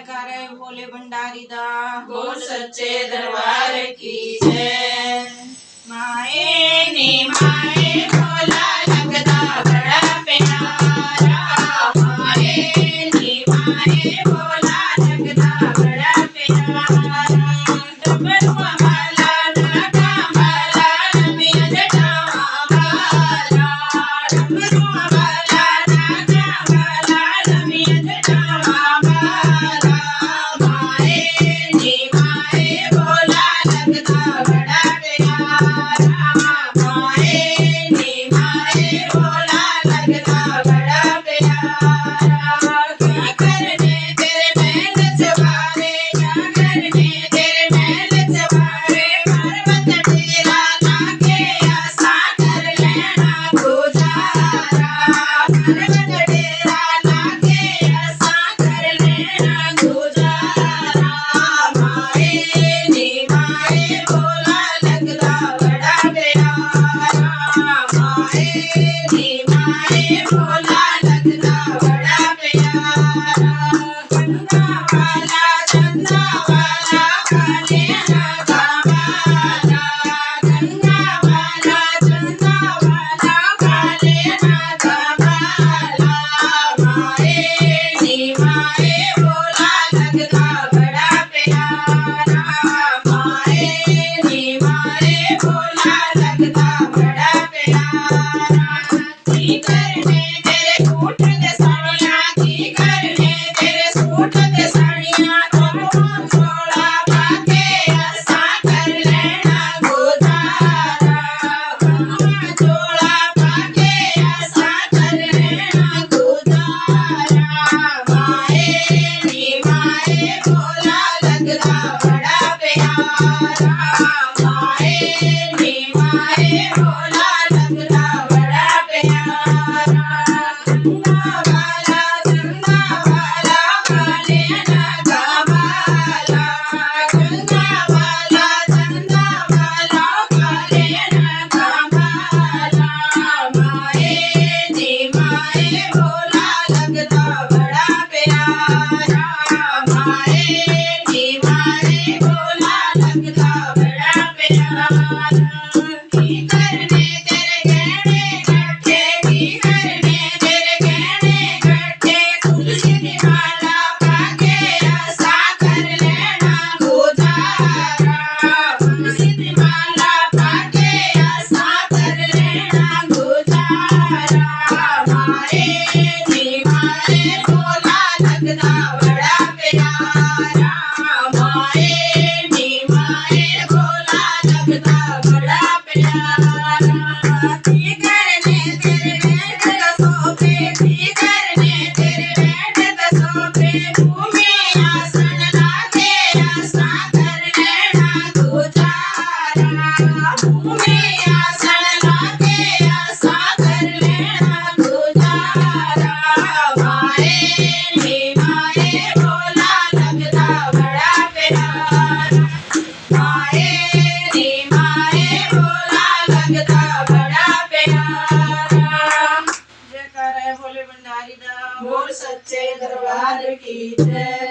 जयकारे भोले भंडारी दा बोल सच्चे दरबार की जय। माए नी माए भोला लगदा बड़ा प्यारा, माए नी माए भोला लगदा बड़ा प्यारा। डमरुआ वाला नागा वाला नमिया जटावा वाला, डमरुआ वाला नागा वाला नमिया जटावा वाला। माए नी माए भोला लगदा बड़ा प्यारा, माए नी माए भोला लगदा बड़ा प्यारा। क्या करने तेरे महल सवारे, क्या करने तेरे महल सवारे, पर्वत डेरा लाके आसा कर लेना गुजारा, पर्वत डेरा लाके आसा कर लेना गुजारा। माए नी माए भोला लगदा बड़ा प्यारा, माए नी माए भोला लगदा बड़ा प्यारा। गंगा वाला चंदा वाला काले नागा वाला, गंगा वाला चंदा वाला काले नागा वाला। माए नी माए भोला लगदा बड़ा प्यारा, माए नी माए भोला लगदा बड़ा प्यारा। की करने तेरे सूट दे साड़ियाँ, की करने तेरे सूट दे साड़ियाँ, कौन चोला पाके आसा कर लेना गुजारा, कौन चोला पाके आसा कर लेना गुजारा। माए नी माए भोला लगदा बड़ा प्यारा, माए नी माए भोला लगदा बड़ा प्यारा। गंगा वाला चंदा वाला काले नागा वाला, गंगा वाला चंदा वाला काले नागा वाला। माए नी माए भोला लगदा बड़ा प्यारा, माए नी माए भोला लगदा बड़ा प्यारा। की करने तेरे गहने गट्ठे, की करने तेरे गहने गट्ठे, तुलसी की माला पाके आसा कर लेना गुजारा, तुलसी की माला पाके आसा कर लेना गुजारा। माए नी माए भोला लगदा बड़ा प्यारा, माए नी माए भोला लगदा बड़ा प्यारा। की करने तेरे बैठ दसोपे, की करने तेरे बैठ दसोपे, भूमि आसन लाके आसा कर लेना गुजारा, भूमि आसन लाके आसा कर लेना गुजारा। माए नी माए भोला लगदा बड़ा प्यारा, माए नी माए भोला लगदा बड़ा प्यारा। जयकारे भोले भंडारी दा बोल सच्चे दरबार की जय।